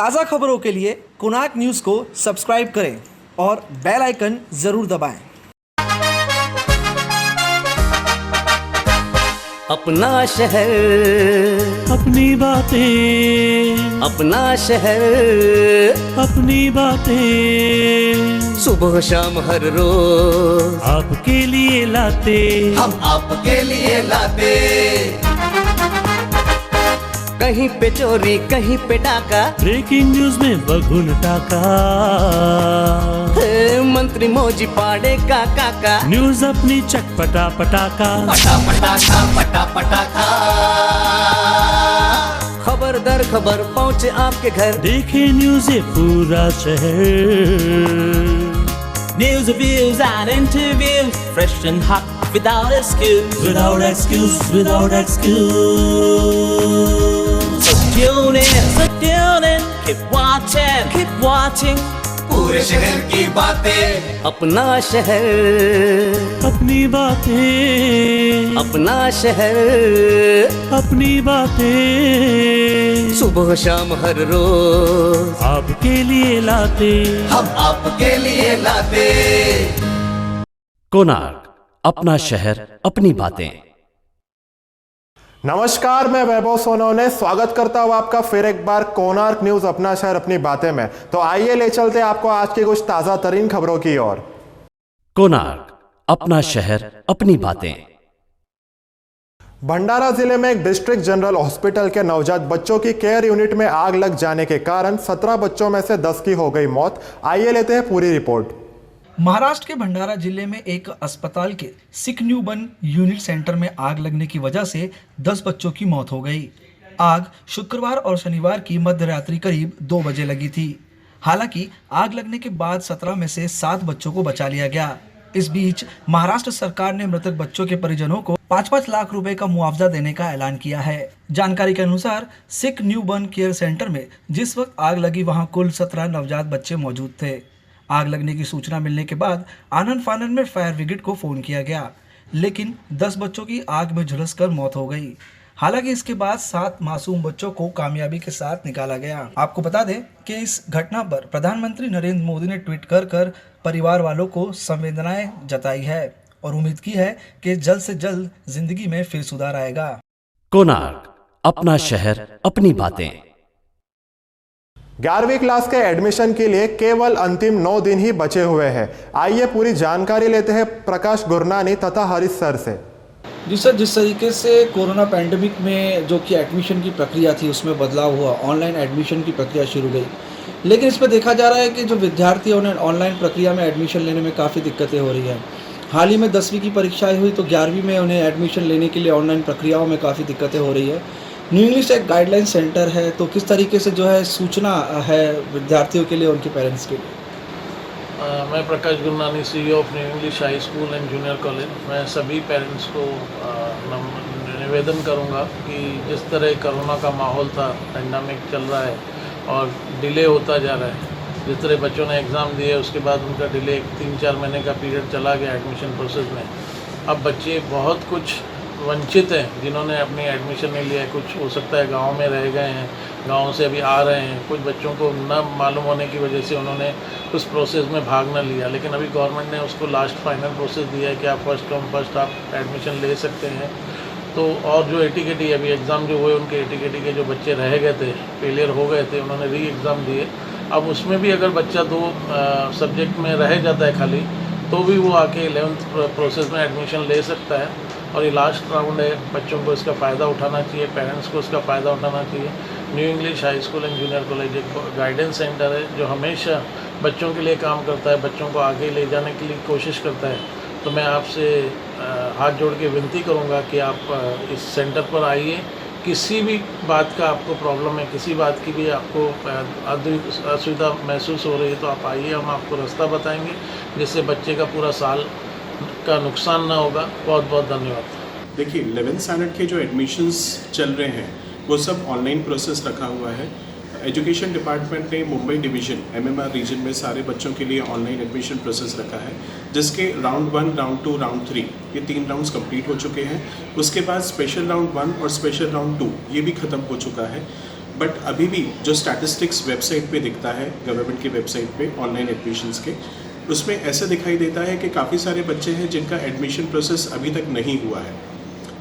ताज़ा खबरों के लिए कोणार्क न्यूज़ को सब्सक्राइब करें और बेल आइकन ज़रूर दबाएं। अपना शहर, अपनी बातें, अपना शहर, अपनी बातें, सुबह शाम हर रोज आपके लिए लाते, हम आपके लिए लाते। कहीं पे चोरी, कहीं पे डाका, ब्रेकिंग न्यूज में बगुन टाका, मंत्री मौजी पाड़े का काका, न्यूज अपनी चटपटा पटाका, पटा पटाखा पटा पटाखा। खबर दर खबर पहुँचे आपके घर, देखे न्यूज ये पूरा शहर। News, reviews and interviews, fresh and hot, without excuse. Without excuse, without excuse. So tune in, keep watching. पूरे शहर की बातें, अपना शहर, अपनी बातें, अपना शहर, अपनी बातें, सुबह शाम हर रोज आपके लिए लाते, हम आपके लिए लाते। कोणार्क, अपना शहर, अपनी बातें। नमस्कार, मैं वैभव सोनवने स्वागत करता हूँ आपका फिर एक बार कोणार्क न्यूज अपना शहर अपनी बातें में। तो आइए ले चलते हैं आपको आज की कुछ ताजा तरीन खबरों की ओर। कोणार्क, अपना शहर, अपनी बातें। भंडारा जिले में एक डिस्ट्रिक्ट जनरल हॉस्पिटल के नवजात बच्चों की केयर यूनिट में आग लग जाने के कारण 17 बच्चों में से 10 की हो गई मौत। आइए लेते हैं पूरी रिपोर्ट। महाराष्ट्र के भंडारा जिले में एक अस्पताल के सिक न्यू बर्न यूनिट सेंटर में आग लगने की वजह से 10 बच्चों की मौत हो गई। आग शुक्रवार और शनिवार की मध्य रात्रि करीब 2 बजे लगी थी। हालांकि आग लगने के बाद 17 में से 7 बच्चों को बचा लिया गया। इस बीच महाराष्ट्र सरकार ने मृतक बच्चों के परिजनों को 5-5 लाख रुपए का मुआवजा देने का ऐलान किया है। जानकारी के अनुसार सिक न्यू बर्न केयर सेंटर में जिस वक्त आग लगी वहां कुल 17 नवजात बच्चे मौजूद थे। आग लगने की सूचना मिलने के बाद आनन फानन में फायर ब्रिगेड को फोन किया गया, लेकिन 10 बच्चों की आग में झुलसकर मौत हो गई। हालांकि इसके बाद 7 मासूम बच्चों को कामयाबी के साथ निकाला गया। आपको बता दें कि इस घटना पर प्रधानमंत्री नरेंद्र मोदी ने ट्वीट कर परिवार वालों को संवेदनाएं जताई है और उम्मीद की है कि जल्द से जल्द जिंदगी में फिर सुधार आएगा। कोणार्क, अपना शहर, अपनी बातें। 11वीं क्लास के एडमिशन के लिए केवल अंतिम 9 दिन ही बचे हुए हैं। आइए पूरी जानकारी लेते हैं प्रकाश गुरनानी तथा हरीश सर से। जी सर, जिस तरीके से कोरोना पैंडेमिक में जो कि एडमिशन की प्रक्रिया थी उसमें बदलाव हुआ, ऑनलाइन एडमिशन की प्रक्रिया शुरू गई, लेकिन इसमें देखा जा रहा है कि जो विद्यार्थी उन्हें ऑनलाइन प्रक्रिया में एडमिशन लेने में काफ़ी दिक्कतें हो रही हैं। हाल ही में 10वीं की परीक्षाएँ हुई तो 11वीं में उन्हें एडमिशन लेने के लिए ऑनलाइन प्रक्रियाओं में काफ़ी दिक्कतें हो रही है। न्यू इंग्लिश एक गाइडलाइन सेंटर है, तो किस तरीके से जो है सूचना है विद्यार्थियों के लिए, उनके पेरेंट्स के लिए? मैं Prakash Gurnani, CEO of new English high school and junior college. मैं सभी पेरेंट्स को निवेदन करूंगा कि जिस तरह कोरोना का माहौल था, पैंडेमिक चल रहा है और डिले होता जा रहा है, जिस तरह बच्चों ने एग्ज़ाम दिए उसके बाद उनका डिले 3-4 महीने का पीरियड चला गया एडमिशन प्रोसेस में। अब बच्चे बहुत कुछ वंचित हैं जिन्होंने अपनी एडमिशन नहीं लिया है। कुछ हो सकता है गांव में रह गए हैं, गांव से अभी आ रहे हैं। कुछ बच्चों को न मालूम होने की वजह से उन्होंने उस प्रोसेस में भाग न लिया, लेकिन अभी गवर्नमेंट ने उसको लास्ट फाइनल प्रोसेस दिया है कि आप फर्स्ट कम फर्स्ट आप एडमिशन ले सकते हैं। तो और जो ATKT अभी एग्ज़ाम जो हुए उनके ATKT के जो बच्चे रह गए थे, फेलियर हो गए थे, उन्होंने री एग्ज़ाम दिए। अब उसमें भी अगर बच्चा 2 सब्जेक्ट में रह जाता है खाली, तो भी वो आके 11th प्रोसेस में एडमिशन ले सकता है। और ये लास्ट राउंड है, बच्चों को इसका फ़ायदा उठाना चाहिए, पेरेंट्स को इसका फ़ायदा उठाना चाहिए। New English high school and junior college एक गाइडेंस सेंटर है जो हमेशा बच्चों के लिए काम करता है, बच्चों को आगे ले जाने के लिए कोशिश करता है। तो मैं आपसे हाथ जोड़ के विनती करूँगा कि आप इस सेंटर पर आइए। किसी भी बात का आपको प्रॉब्लम है, किसी बात की भी आपको असुविधा महसूस हो रही है, तो आप आइए, हम आपको रास्ता बताएंगे जिससे बच्चे का पूरा साल का नुकसान ना होगा। बहुत बहुत धन्यवाद। देखिए, 11th स्टैंडर्ड के जो एडमिशन्स चल रहे हैं वो सब ऑनलाइन प्रोसेस रखा हुआ है। एजुकेशन डिपार्टमेंट ने मुंबई डिवीज़न MMR रीजन में सारे बच्चों के लिए ऑनलाइन एडमिशन प्रोसेस रखा है, जिसके राउंड 1, राउंड 2, राउंड 3 ये 3 राउंड्स कंप्लीट हो चुके हैं। उसके बाद स्पेशल राउंड 1 और स्पेशल राउंड 2 ये भी ख़त्म हो चुका है। बट अभी भी जो स्टैटिस्टिक्स वेबसाइट पे दिखता है, गवर्नमेंट की वेबसाइट पे ऑनलाइन एडमिशन्स के, उसमें ऐसा दिखाई देता है कि काफ़ी सारे बच्चे हैं जिनका एडमिशन प्रोसेस अभी तक नहीं हुआ है।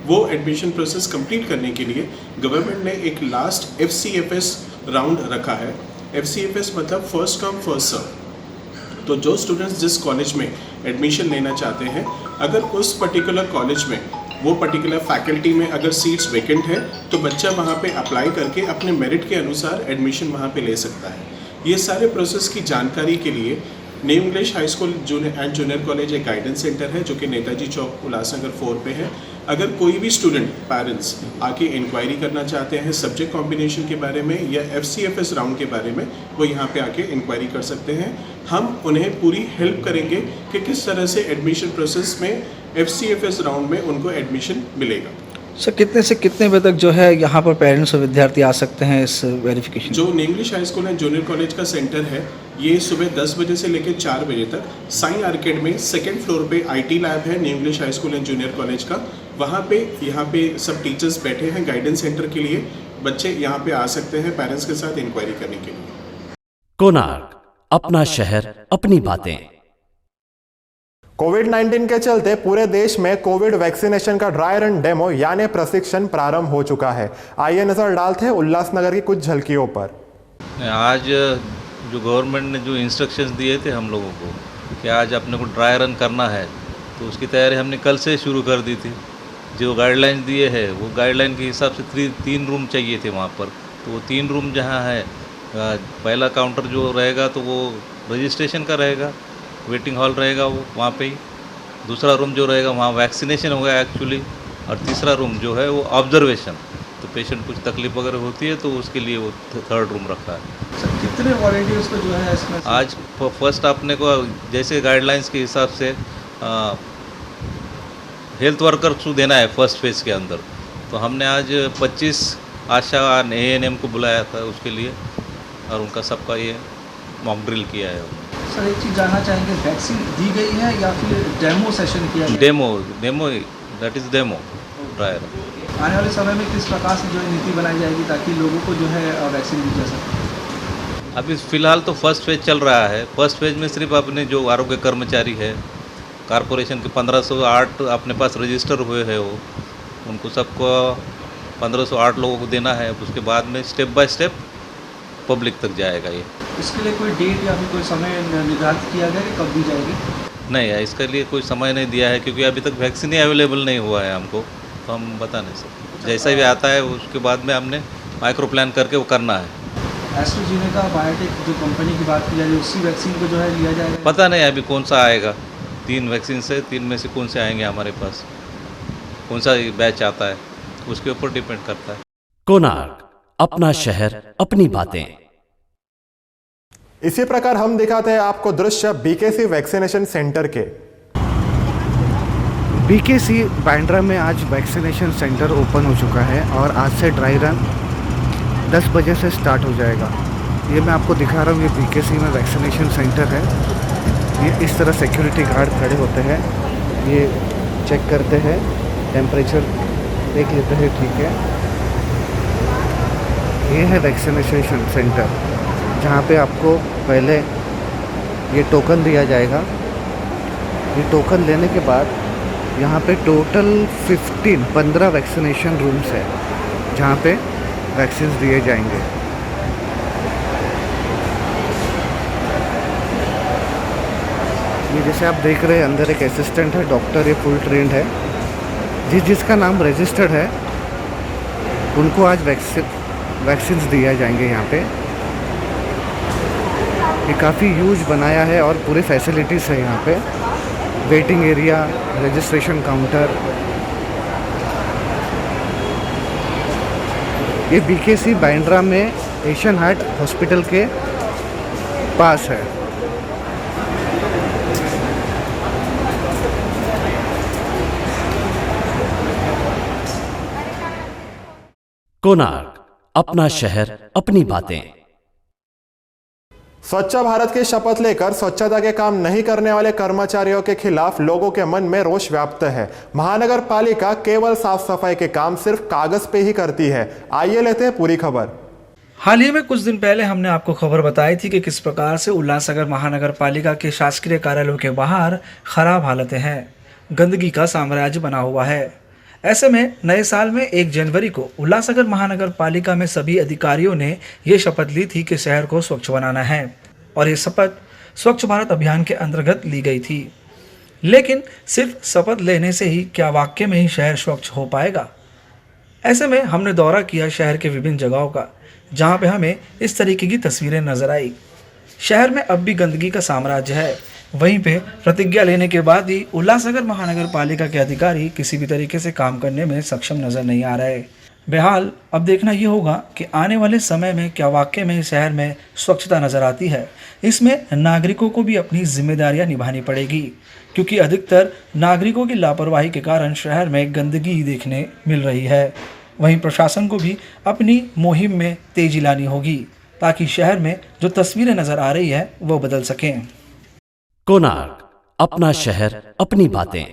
वो एडमिशन प्रोसेस कंप्लीट करने के लिए गवर्नमेंट ने एक लास्ट FCFS राउंड रखा है। FCFS मतलब फर्स्ट कम फर्स्ट सर्व। तो जो स्टूडेंट्स जिस कॉलेज में एडमिशन लेना चाहते हैं, अगर उस पर्टिकुलर कॉलेज में वो पर्टिकुलर फैकल्टी में अगर सीट्स वैकेंट है तो बच्चा वहाँ पे अप्लाई करके अपने मेरिट के अनुसार एडमिशन वहाँ पे ले सकता है। ये सारे प्रोसेस की जानकारी के लिए new English high school and junior college एक गाइडेंस सेंटर है जो कि नेताजी चौक उल्लासनगर 4 पे है। अगर कोई भी स्टूडेंट पेरेंट्स आके इंक्वायरी करना चाहते हैं सब्जेक्ट कॉम्बिनेशन के बारे में या FCFS राउंड के बारे में, वो यहाँ पे आके इंक्वायरी कर सकते हैं। हम उन्हें पूरी हेल्प करेंगे कि किस तरह से एडमिशन प्रोसेस में FCFS राउंड में उनको एडमिशन मिलेगा। सर कितने से कितने बजे तक जो है यहाँ पर पेरेंट्स और विद्यार्थी आ सकते हैं इस वेरिफिकेशन? जो new English high school and junior college का सेंटर है, ये सुबह 10 बजे से लेकर 4 बजे तक साइन आर्केड में 2nd फ्लोर पे IT लैब है new English high school and junior college का। वहाँ पे यहाँ पे सब टीचर्स बैठे हैं गाइडेंस सेंटर के लिए। बच्चे यहाँ पे आ सकते हैं पेरेंट्स के साथ इंक्वायरी करने के लिए। कोणार्क, अपना शहर, अपनी बातें। कोविड-19 के चलते पूरे देश में कोविड वैक्सीनेशन का ड्राई रन डेमो यानी प्रशिक्षण प्रारंभ हो चुका है। आइए नजर डालते हैं उल्लासनगर की कुछ झलकियों पर। आज जो गवर्नमेंट ने जो इंस्ट्रक्शंस दिए थे हम लोगों को कि आज अपने को ड्राई रन करना है, तो उसकी तैयारी हमने कल से शुरू कर दी थी। जो गाइडलाइन दिए हैं वो गाइडलाइन के हिसाब से 3 रूम चाहिए थे वहाँ पर। तो वो 3 रूम जहाँ है, पहला काउंटर जो रहेगा तो वो रजिस्ट्रेशन का रहेगा, वेटिंग हॉल रहेगा वो वहाँ पे ही। दूसरा रूम जो रहेगा वहाँ वैक्सीनेशन होगा एक्चुअली, और तीसरा रूम जो है वो ऑब्जर्वेशन। तो पेशेंट कुछ तकलीफ वगैरह होती है तो उसके लिए वो 3rd रूम रखा है। सर कितने वॉलंटियर्स को जो है इसमें? आज फर्स्ट अपने को जैसे गाइडलाइंस के हिसाब से हेल्थ वर्कर्स को देना है फर्स्ट फेज़ के अंदर। तो हमने आज 25 आशा ANM को बुलाया था उसके लिए, और उनका सबका ये मॉक ड्रिल किया है। सर एक चीज़ जानना चाहेंगे, वैक्सीन दी गई है या फिर डेमो सेशन किया गया? Demo that is demo trial. आने वाले समय में किस प्रकार से जो है नीति बनाई जाएगी ताकि लोगों को जो है वैक्सीन दी जा सके? अभी फ़िलहाल तो फर्स्ट फेज़ चल रहा है। फर्स्ट फेज़ में सिर्फ अपने जो आरोग्य कर्मचारी है कॉरपोरेशन के 1508 अपने पास रजिस्टर हुए हैं, वो उनको सबको 1508 लोगों को देना है। उसके बाद में स्टेप बाय स्टेप पब्लिक तक जाएगा ये। इसके लिए कोई डेट या फिर कोई समय निर्धारित किया गया कि कब दी जाएगी? नहीं, इसके लिए कोई समय नहीं दिया है क्योंकि अभी तक वैक्सीन ही अवेलेबल नहीं हुआ है हमको, तो हम बता नहीं सकते। जैसा भी आता है उसके बाद में हमने माइक्रो प्लान करके वो करना है। एस्ट्राजेनेका बायोटेक जो कंपनी की बात की जाए उसी वैक्सीन को जो है लिया जाएगा? पता नहीं अभी कौन सा आएगा। 3 वैक्सीन से 3 में से कौन से आएंगे हमारे पास, कौन सा बैच आता है उसके ऊपर डिपेंड करता है। कोणार्क, अपना शहर, अपनी बातें। इसी प्रकार हम दिखाते हैं आपको दृश्य BKC वैक्सीनेशन सेंटर के। BKC बांद्रा में आज वैक्सीनेशन सेंटर ओपन हो चुका है और आज से ड्राई रन 10 बजे से स्टार्ट हो जाएगा। ये मैं आपको दिखा रहा हूँ, ये BKC में वैक्सीनेशन सेंटर है। ये इस तरह सिक्योरिटी गार्ड खड़े होते हैं, ये चेक करते हैं, टेम्परेचर देख लेते हैं, ठीक है। ये है वैक्सीनेशन सेंटर जहाँ पे आपको पहले ये टोकन दिया जाएगा। ये टोकन लेने के बाद यहाँ पे टोटल 15 वैक्सीनेशन रूम्स है जहाँ पे वैक्सीन दिए जाएंगे। ये जैसे आप देख रहे हैं अंदर एक असिस्टेंट है, डॉक्टर, ये फुल ट्रेंड है। जिसका नाम रजिस्टर्ड है उनको आज वैक्सीन दिया जाएंगे यहाँ पे। ये काफ़ी ह्यूज बनाया है और पूरे फैसिलिटीज़ है यहाँ पे, वेटिंग एरिया, रजिस्ट्रेशन काउंटर। ये BKC बांद्रा में एशियन हार्ट हॉस्पिटल के पास है। कोणार्क, अपना शहर, अपनी बातें। स्वच्छ भारत की शपथ लेकर स्वच्छता के काम नहीं करने वाले कर्मचारियों के खिलाफ लोगों के मन में रोष व्याप्त है। महानगर पालिका केवल साफ सफाई के काम सिर्फ कागज पे ही करती है। आइए लेते हैं पूरी खबर। हाल ही में कुछ दिन पहले हमने आपको खबर बताई थी कि किस प्रकार से उल्लासनगर महानगर पालिका के शासकीय कार्यालयों के बाहर खराब हालतें हैं, गंदगी का साम्राज्य बना हुआ है। ऐसे में नए साल में 1 जनवरी को उल्लासनगर महानगर पालिका में सभी अधिकारियों ने ये शपथ ली थी कि शहर को स्वच्छ बनाना है और ये शपथ स्वच्छ भारत अभियान के अंतर्गत ली गई थी। लेकिन सिर्फ शपथ लेने से ही क्या वाकई में ही शहर स्वच्छ हो पाएगा? ऐसे में हमने दौरा किया शहर के विभिन्न जगहों का, जहां पे हमें इस तरीके की तस्वीरें नजर आई। शहर में अब भी गंदगी का साम्राज्य है। वहीं पे प्रतिज्ञा लेने के बाद ही उल्लासनगर महानगर पालिका के अधिकारी किसी भी तरीके से काम करने में सक्षम नजर नहीं आ रहे। बेहाल अब देखना ये होगा कि आने वाले समय में क्या वाकई में शहर में स्वच्छता नजर आती है। इसमें नागरिकों को भी अपनी जिम्मेदारियां निभानी पड़ेगी, क्योंकि अधिकतर नागरिकों की लापरवाही के कारण शहर में गंदगी देखने मिल रही है। वहीं प्रशासन को भी अपनी मुहिम में तेजी लानी होगी, ताकि शहर में जो तस्वीरें नजर आ रही है वो बदल सकें। कोणार्क, अपना शहर अपनी बातें।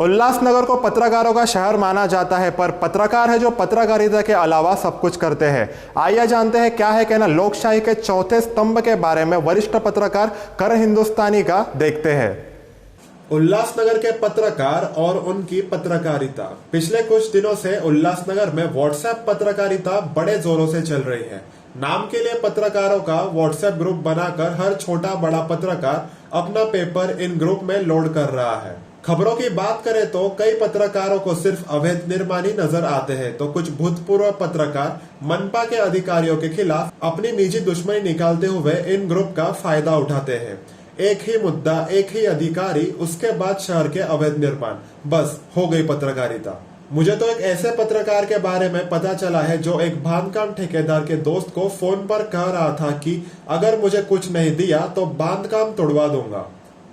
उल्लासनगर को पत्रकारों का शहर माना जाता है, पर पत्रकार है जो पत्रकारिता के अलावा सब कुछ करते हैं। आइए जानते हैं क्या है कहना लोकशाही के चौथे स्तंभ के बारे में वरिष्ठ पत्रकार करण हिंदुस्तानी का। देखते हैं। उल्लासनगर के पत्रकार और उनकी पत्रकारिता। पिछले कुछ दिनों से उल्लासनगर में व्हाट्सएप पत्रकारिता बड़े जोरों से चल रही है। नाम के लिए पत्रकारों का व्हाट्सएप ग्रुप बनाकर हर छोटा बड़ा पत्रकार अपना पेपर इन ग्रुप में लोड कर रहा है। खबरों की बात करें तो कई पत्रकारों को सिर्फ अवैध निर्माण ही नजर आते हैं, तो कुछ भूतपूर्व पत्रकार मनपा के अधिकारियों के खिलाफ अपनी निजी दुश्मनी निकालते हुए इन ग्रुप का फायदा उठाते हैं। एक ही मुद्दा, एक ही अधिकारी, उसके बाद शहर के अवैध निर्माण, बस हो गई पत्रकारिता। मुझे तो एक ऐसे पत्रकार के बारे में पता चला है जो एक बांधकाम ठेकेदार के दोस्त को फोन पर कह रहा था कि अगर मुझे कुछ नहीं दिया तो बांधकाम तोड़वा दूंगा।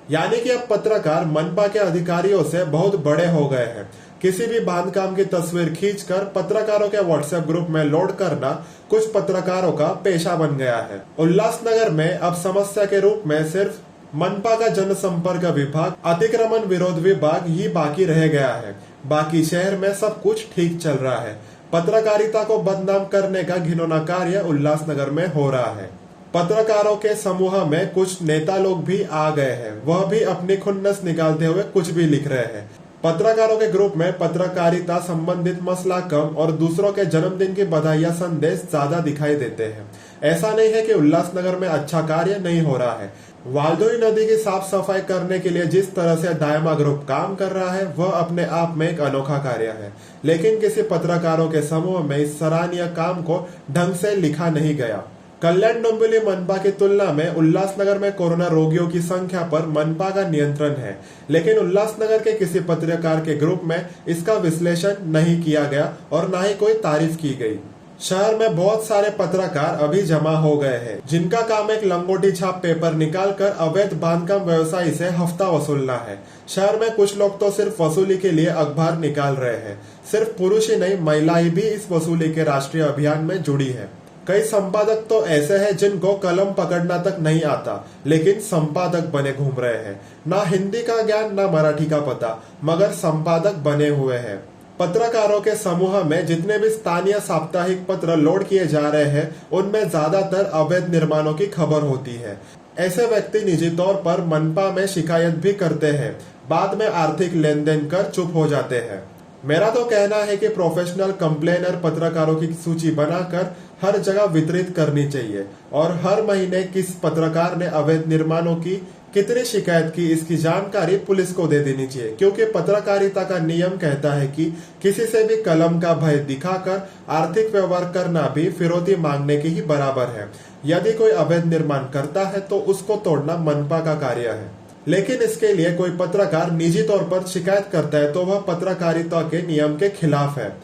यानी कि अब पत्रकार मनपा के अधिकारियों से बहुत बड़े हो गए हैं। किसी भी बांधकाम की तस्वीर खींचकर पत्रकारों के व्हाट्सएप ग्रुप में लोड करना कुछ पत्रकारों का पेशा बन गया है। उल्लासनगर में अब समस्या के रूप में सिर्फ मनपा का जनसंपर्क विभाग, अतिक्रमण विरोध विभाग ही बाकी रह गया है। बाकी शहर में सब कुछ ठीक चल रहा है। पत्रकारिता को बदनाम करने का घिनौना कार्य उल्लासनगर में हो रहा है। पत्रकारों के समूह में कुछ नेता लोग भी आ गए हैं, वह भी अपनी खुन्नस निकालते हुए कुछ भी लिख रहे हैं। पत्रकारों के ग्रुप में पत्रकारिता संबंधित मसला कम और दूसरों के जन्मदिन की बधाइयां संदेश ज्यादा दिखाई देते हैं। ऐसा नहीं है कि उल्लासनगर में अच्छा कार्य नहीं हो रहा है। वाल्दोई नदी की साफ सफाई करने के लिए जिस तरह से दायमा ग्रुप काम कर रहा है वह अपने आप में एक अनोखा कार्य है, लेकिन किसी पत्रकारों के समूह में इस सराहनीय काम को ढंग से लिखा नहीं गया। कल्याण डोंबिवली मनपा की तुलना में उल्लासनगर में कोरोना रोगियों की संख्या पर मनपा का नियंत्रण है, लेकिन उल्लासनगर के किसी पत्रकार के ग्रुप में इसका विश्लेषण नहीं किया गया और न ही कोई तारीफ की गई। शहर में बहुत सारे पत्रकार अभी जमा हो गए हैं, जिनका काम एक लंगोटी छाप पेपर निकालकर अवैध बांधकाम व्यवसायी से हफ्ता वसूलना है। शहर में कुछ लोग तो सिर्फ वसूली के लिए अखबार निकाल रहे हैं। सिर्फ पुरुष ही नहीं, महिलाएं भी इस वसूली के राष्ट्रीय अभियान में जुड़ी है। कई संपादक तो ऐसे हैं जिनको कलम पकड़ना तक नहीं आता, लेकिन संपादक बने घूम रहे हैं। ना हिंदी का ज्ञान, ना मराठी का पता, मगर संपादक बने हुए हैं। पत्रकारों के समूह में जितने भी स्थानीय साप्ताहिक पत्र लोड किए जा रहे हैं, उनमें ज्यादातर अवैध निर्माणों की खबर होती है। ऐसे व्यक्ति निजी तौर पर मनपा में शिकायत भी करते हैं, बाद में आर्थिक लेन देन कर चुप हो जाते हैं। मेरा तो कहना है कि प्रोफेशनल कंप्लेनर पत्रकारों की सूची बनाकर हर जगह वितरित करनी चाहिए और हर महीने किस पत्रकार ने अवैध निर्माणों की कितनी शिकायत की, इसकी जानकारी पुलिस को दे देनी चाहिए, क्योंकि पत्रकारिता का नियम कहता है कि किसी से भी कलम का भय दिखाकर आर्थिक व्यवहार करना भी फिरौती मांगने के ही बराबर है। यदि कोई अवैध निर्माण करता है तो उसको तोड़ना मनपा का कार्य है, लेकिन इसके लिए कोई पत्रकार निजी तौर पर शिकायत करता है तो वह पत्रकारिता के नियम के खिलाफ है,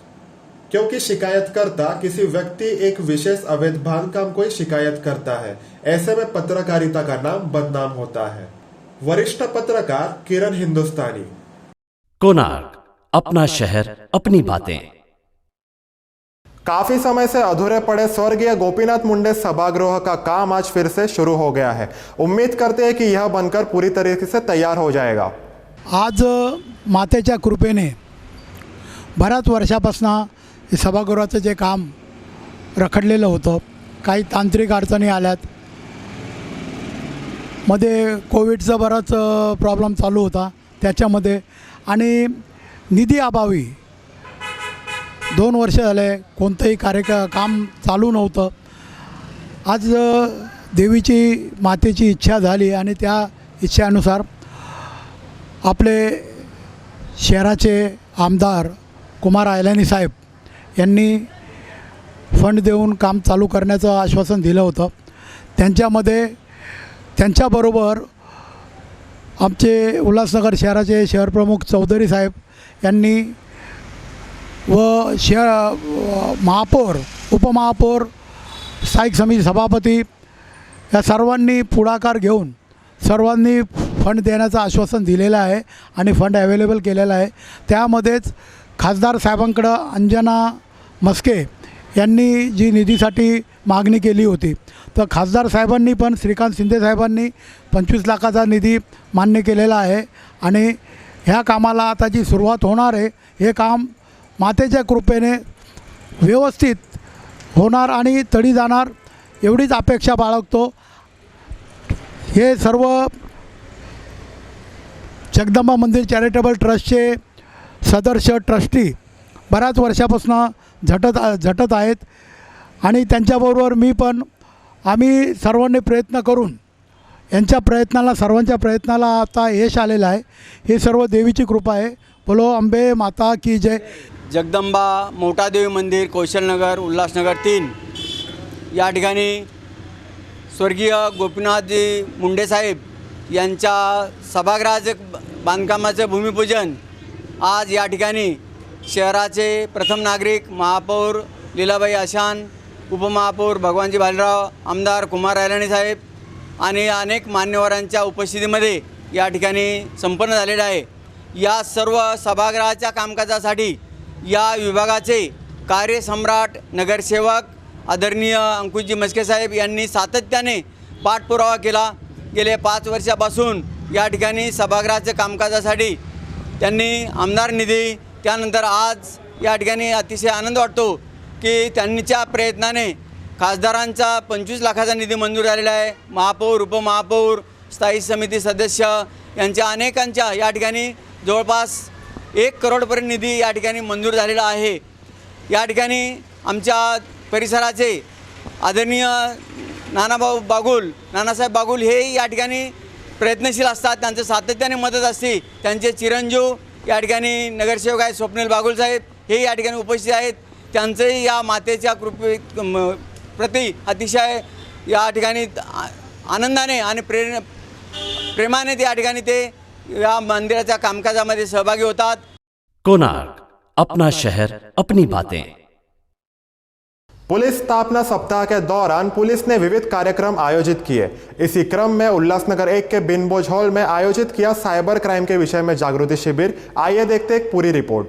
क्योंकि शिकायतकर्ता किसी व्यक्ति एक विशेष अवैध बांधकाम को शिकायत करता है। ऐसे में पत्रकारिता का नाम बदनाम होता है। वरिष्ठ पत्रकार किरण हिंदुस्तानी। कोणार्क, अपना शहर अपनी बातें। काफी समय से अधूरे पड़े स्वर्गीय गोपीनाथ मुंडे सभागृह का काम आज फिर से शुरू हो गया है। उम्मीद करते हैं कि यह बनकर पूरी तरीके से तैयार हो जाएगा। आज मातेच्या कृपेने बऱ्याच वर्षापासून सभागृहाचं जे काम रखडलेलं होतं. काही तांत्रिक अडचणी आल्यात. मध्ये कोविडचा बराच प्रॉब्लेम चालू होता त्याच्यामध्ये, आणि निधी अभावी 2 वर्ष झाले कोणतंही काम चालू नव्हतं. आज देवीची मातेची इच्छा झाली आणि त्या इच्छेनुसार आपले शहराचे आमदार कुमार आयलानी साहेब यांनी फंड देऊन काम चालू करण्याचं आश्वासन दिलं होतं. त्यांच्याबरोबर आमचे उल्हासनगर शहराचे शहरप्रमुख चौधरी साहेब यांनी व महापौर, उपमहापौर, स्थायिक समिती सभापती या सर्वांनी पुढाकार घेऊन सर्वांनी फंड देण्याचं आश्वासन दिलेलं आहे आणि फंड अवेलेबल केलेलं आहे. त्यामध्येच खासदार साहेबांकडं अंजना मस्के यांनी जी निधीसाठी मागणी केली होती, तर खासदार साहेबांनी पण श्रीकांत शिंदे साहेबांनी 25 लाखाचा निधी मान्य केलेला आहे आणि ह्या कामाला आता जी सुरुवात होणार आहे, हे काम मातेच्या कृपेने व्यवस्थित होणार आणि तडी जाणार एवढीच अपेक्षा बाळगतो. हे सर्व जगदंबा मंदिर चॅरिटेबल ट्रस्टचे सदस्य ट्रस्टी बऱ्याच वर्षापासून झटत आहेत आणि त्यांच्याबरोबर मी पण, आम्ही सर्वांनी प्रयत्न करून सर्वांच्या प्रयत्नाला आता यश आलेलं आहे. हे सर्व देवीची कृपा आहे. बोलो अंबे माता की जय. जगदंबा मोठा देवी मंदिर, कौशलनगर, उल्हासनगर 3 या ठिकाणी स्वर्गीय गोपीनाथजी मुंडे साहेब यांच्या सभागृहाचे बांधकामाचे भूमिपूजन आज या ठिकाणी शहराचे प्रथम नागरिक महापौर लीलाबाई आशान, उपमहापौर भगवानजी भालेराव, आमदार कुमार आयलानी साहेब आणि अनेक मान्यवरांच्या उपस्थितीमध्ये या ठिकाणी संपन्न झालेला आहे. या सर्व सभागृहाच्या कामकाजासाठी या विभागाचे कार्यसम्राट नगरसेवक आदरणीय अंकुशजी मस्के साहेब यांनी सातत्याने पाठपुरावा केला. गेले 5 वर्षापासून या ठिकाणी सभागृहाच्या कामकाजासाठी त्यांनी आमदार निधी, त्यानंतर आज या ठिकाणी अतिशय आनंद वाटतो की त्यांच्या प्रयत्नाने खासदारांचा 25 लाखाचा निधी मंजूर झालेला आहे. महापौर, उपमहापौर, स्थायी समिती सदस्य यांच्या अनेकांच्या या ठिकाणी जवळपास 1 करोडपर्यंत निधी या ठिकाणी मंजूर झालेला आहे. या ठिकाणी आमच्या परिसराचे आदरणीय नानासाहेब बागुल हे या ठिकाणी प्रयत्नशील असतात. त्यांचं सातत्याने मदत असते. त्यांचे चिरंजीव या ठिकाणी नगरसेवक आहेत स्वप्नील बागुल साहेब, हे या ठिकाणी उपस्थित आहेत. त्यांचंही या मातेच्या प्रति अतिशय या ठिकाणी आनंदाने आणि प्रेमाने या ठिकाणी ते या मंदिराच्या कामकाजामध्ये सहभागी होतात. कोणार्क, अपना शहर अपनी बातें. पुलिस स्थापना सप्ताह के दौरान पुलिस ने विविध कार्यक्रम आयोजित किए. इसी क्रम में उल्लासनगर 1 के बिनबोझ हॉल में आयोजित किया साइबर क्राइम के विषय में जागृति शिविर. आइए देखते एक पूरी रिपोर्ट.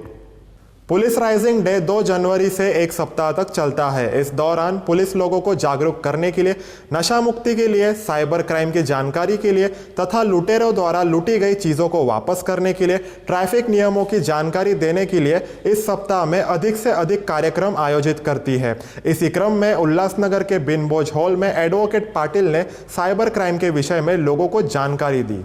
पुलिस राइजिंग डे 2 जनवरी से 1 सप्ताह तक चलता है. इस दौरान पुलिस लोगों को जागरूक करने के लिए, नशा मुक्ति के लिए, साइबर क्राइम की जानकारी के लिए तथा लुटेरों द्वारा लूटी गई चीज़ों को वापस करने के लिए, ट्रैफिक नियमों की जानकारी देने के लिए इस सप्ताह में अधिक से अधिक कार्यक्रम आयोजित करती है. इसी क्रम में उल्लासनगर के बिनबोझ हॉल में एडवोकेट पाटिल ने साइबर क्राइम के विषय में लोगों को जानकारी दी.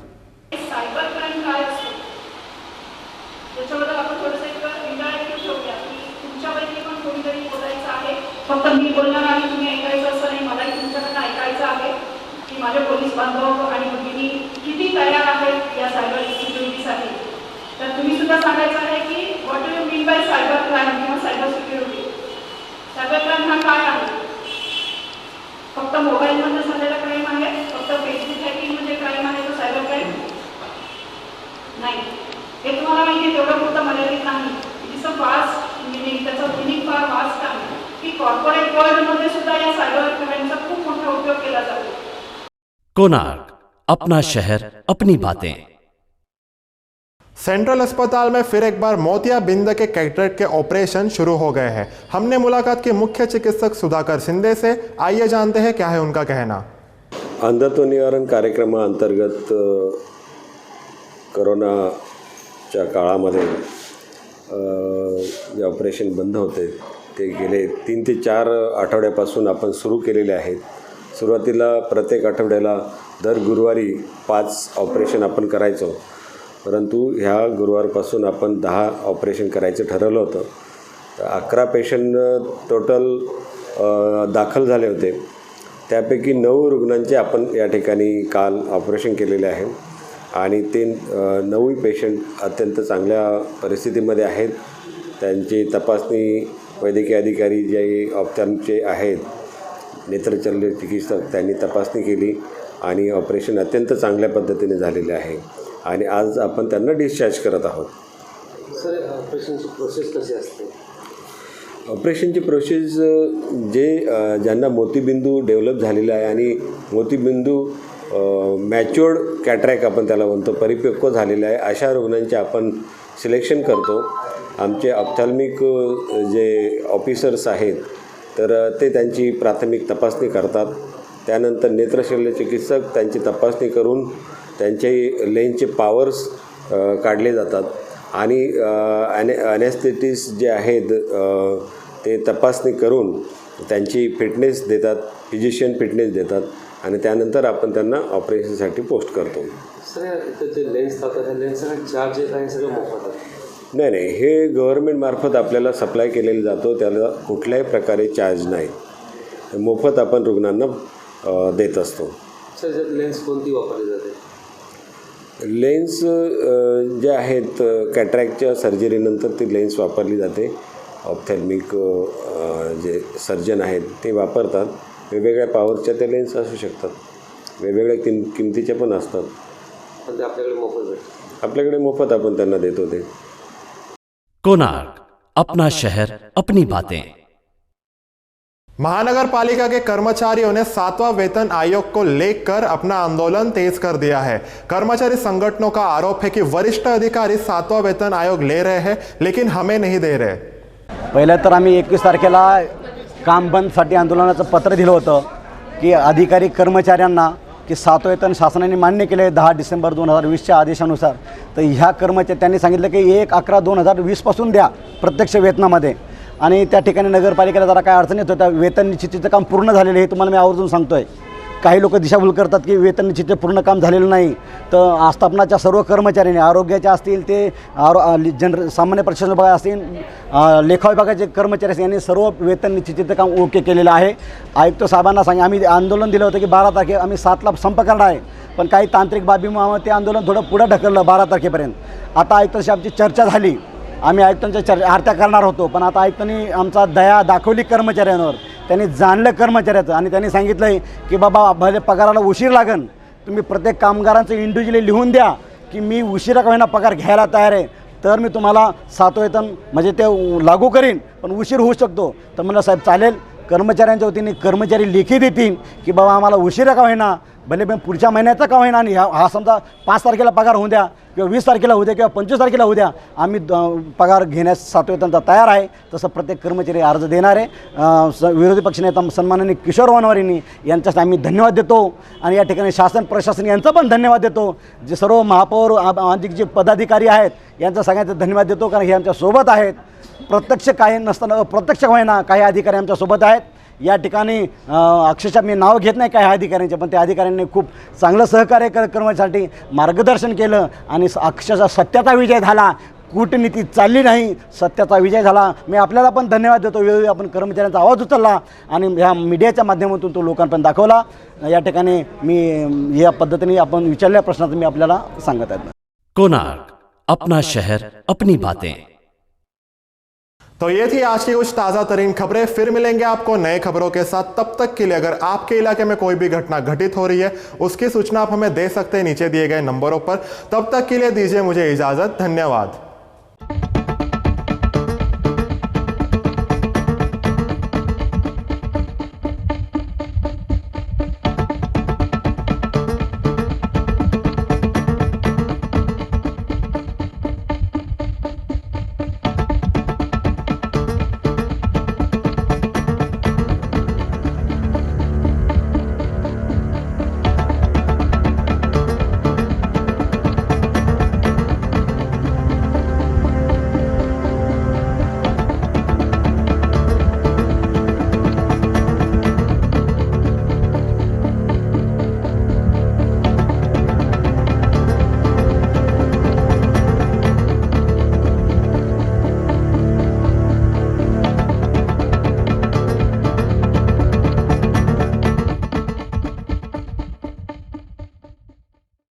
फक्त मी बोलणार आणि तुम्ही ऐकायचं असं नाही, मलाही तुमच्याकडनं ऐकायचं आहे की माझे पोलीस बांधव आणि भगिनी किती तयार आहेत या सायबर सिक्युरिटीसाठी. तर तुम्ही सुद्धा सांगायचं आहे की what do you mean by cyber crime किंवा सायबर सिक्युरिटी. सायबर क्राईम हा काय आहे? फक्त मोबाईलमध्ये झालेला क्राईम आहे? फक्त फेसबुक हॅकिंग म्हणजे क्राईम आहे तो सायबर क्राईम नाही. हे तुम्हाला माहिती आहे तेवढं पुरतं मर्यादित नाही. It is a vast meaning, त्याचा मिनिंग फार वास्ट आहे की कॉर्पोरेट वर्ल्डमध्ये सुद्धा या सायबर क्राईमचा खूप मोठा उपयोग केला जातो. कोणार्क, अपना शहर अपनी बातें. सेंट्रल अस्पताल में फिर एक बार मोतियाबिंद के कैटरेक्ट के ऑपरेशन शुरू हो गए हैं. हमने मुलाकात की मुख्य चिकित्सक सुधाकर शिंदे से. आइए जानते हैं क्या है उनका कहना. अंधत्व निवारण कार्यक्रमाअंतर्गत कोरोनाच्या काळामध्ये जे ऑपरेशन बंद होते ते गेले 3 ते 4 आठवड्यापासून आपण सुरू केलेले आहेत. सुरुवातीला प्रत्येक आठवड्याला दर गुरुवारी 5 ऑपरेशन आपण करायचो, परंतु ह्या गुरुवारपासून आपण 10 ऑपरेशन करायचं ठरवलं होतं. 11 पेशंट टोटल दाखल झाले होते. त्यापैकी 9 रुग्णांचे आपण या ठिकाणी काल ऑपरेशन केलेले आहे आणि ते 9 पेशंट अत्यंत चांगल्या परिस्थितीमध्ये आहेत. त्यांची तपासणी वैद्यकीय अधिकारी जे ऑप्थॅल्मचे आहेत, नेत्रशल्य चिकित्सक, त्यांनी तपासणी केली आणि ऑपरेशन अत्यंत चांगल्या पद्धतीने झालेले आहे आणि आज आपण त्यांना डिस्चार्ज करत आहोत. सर, ऑपरेशनची प्रोसेस कशी असते? ऑपरेशनची प्रोसेस ज्यांना मोतीबिंदू डेव्हलप झालेला आहे आणि मोतीबिंदू मॅच्युअर्ड कॅटरॅक्ट आपण त्याला म्हणतो, परिपक्व झालेला आहे, अशा रुग्णांचे आपण सिलेक्शन करतो. आमचे ऑप्थॅल्मिक जे ऑफिसर्स आहेत तर ते त्यांची प्राथमिक तपासणी करतात. त्यानंतर नेत्रशल्य चिकित्सक त्यांची तपासणी करून त्यांचे लेन्सचे पॉवर्स काढले जातात आणि ॲनेस्थेटिस्ट जे आहेत ते तपासणी करून त्यांची फिटनेस देतात, फिजिशियन फिटनेस देतात आणि त्यानंतर आपण त्यांना ऑपरेशनसाठी पोस्ट करतो. सर, जे लेन्स राहतात त्या लेन्ससाठी चार्ज येत आहे, सगळं मोफत आहे? नाही, हे गव्हर्नमेंटमार्फत आपल्याला सप्लाय केलेलं जातो, त्याला कुठल्याही प्रकारे चार्ज नाही, मोफत आपण रुग्णांना देत असतो. सर, लेन्स कोणती वापरली जाते? लेन्स जे आहेत कॅटरॅक्टच्या सर्जरीनंतर ती लेन्स वापरली जाते. ऑप्थॅल्मिक जे सर्जन आहेत ते वापरतात. वेगवेगळ्या पॉवरच्या त्या लेन्स असू शकतात, वेगवेगळ्या किमतीच्या पण असतात. पण ते आपल्याकडे मोफत भेटतात? आपल्याकडे मोफत आपण त्यांना देतो ते. कोणार्क, अपना शहर अपनी बातें. महानगर पालिका के कर्मचारियों ने 7वां वेतन आयोग को लेकर अपना आंदोलन तेज कर दिया है. कर्मचारी संगठनों का आरोप है कि वरिष्ठ अधिकारी 7वां वेतन आयोग ले रहे हैं लेकिन हमें नहीं दे रहे. पहिलं तर आम्ही 21 तारखेला काम बंदसाठी आंदोलनाचं पत्र दिलं होतं की अधिकारी कर्मचाऱ्यांना की 7 वेतन शासनाने मान्य केले 10 डिसेंबर 2020च्या आदेशानुसार. तर ह्या त्यांनी सांगितलं की 1/11/2020 पासून द्या प्रत्यक्ष वेतनामध्ये. आणि त्या ठिकाणी नगरपालिकेला जरा काय अडचण येत होत्या. वेतन निश्चितीचं काम पूर्ण झालेलं हे तुम्हाला मी आवर्जून सांगतो आहे. काही लोक दिशाभूल करतात की वेतन निश्चित पूर्ण काम झालेलं नाही. तर आस्थापनाच्या सर्व कर्मचाऱ्यांनी, आरोग्याचे असतील ते सामान्य प्रशासन विभाग असतील, लेखा विभागाचे कर्मचारी असतील, यांनी सर्व वेतन निश्चितीचं काम ओके केलेलं आहे. आयुक्त साहेबांना आम्ही आंदोलन दिलं होतं की 12 तारखे आम्ही 7ला संप करणार आहे, पण काही तांत्रिक बाबीमुळे ते आंदोलन थोडं पुढं ढकललं 12 तारखेपर्यंत. आता आयुक्त साहेबांची चर्चा झाली, आम्ही आयुक्तांच्या आरत्या करणार होतो, पण आता आयुक्तांनी आमचा दया दाखवली कर्मचाऱ्यांवर. त्यांनी जाणलं कर्मचाऱ्याचं आणि त्यांनी सांगितलं आहे की बाबा भले पगाराला उशीर लागन, तुम्ही प्रत्येक कामगारांचं इंडिव्हिज्युअली लिहून द्या की मी उशिरा का होईना पगार घ्यायला तयार आहे, तर मी तुम्हाला 7 वेतन म्हणजे ते लागू करीन, पण उशीर होऊ शकतो. तर म्हणलं साहेब चालेल. कर्मचाऱ्यांच्या वतीने कर्मचारी लेखी देतील की बाबा आम्हाला उशिरा का होईना, भले पण पुढच्या महिन्याचा का होईना, आणि हा समजा 5 तारखेला पगार होऊ द्या किंवा 20 तारखेला होऊ द्या किंवा 25 तारखेला होऊ द्या, आम्ही पगार घेण्यास 7 वेतनचा तयार आहे. तसं प्रत्येक कर्मचारी अर्ज देणार आहे. विरोधी पक्षनेता सन्माननीय किशोर वनवारींनी यांच्यासाठी आम्ही धन्यवाद देतो आणि या ठिकाणी शासन प्रशासन यांचा पण धन्यवाद देतो. जे सर्व महापौर अधिक जे पदाधिकारी आहेत यांचा सगळ्यांचा धन्यवाद देतो, कारण हे आमच्यासोबत आहेत. प्रत्यक्ष काही नसताना अप्रत्यक्ष होईना काही अधिकारी आमच्यासोबत आहेत. या ठिकाणी अक्षरशः मी नाव घेत नाही काही अधिकाऱ्यांचे, पण त्या अधिकाऱ्यांनी खूप चांगलं सहकार्य करण्यासाठी मार्गदर्शन केलं आणि अक्षरशः सत्याचा विजय झाला. कूटनीती चालली नाही, सत्याचा विजय झाला. मी आपल्याला पण धन्यवाद देतो. वेळोवेळी आपण कर्मचाऱ्यांचा आवाज उचलला आणि ह्या मीडियाच्या माध्यमातून तो लोकांपर्यंत दाखवला. या ठिकाणी मी या पद्धतीने आपण विचारलेल्या प्रश्नाचं मी आपल्याला सांगत आहे. कोणार्क, अपना शहर अपनी बातें. तो ये थी आज की कुछ ताज़ा तरीन खबरें. फिर मिलेंगे आपको नए खबरों के साथ. तब तक के लिए अगर आपके इलाके में कोई भी घटना घटित हो रही है उसकी सूचना आप हमें दे सकते हैं नीचे दिए गए नंबरों पर. तब तक के लिए दीजिए मुझे इजाज़त. धन्यवाद.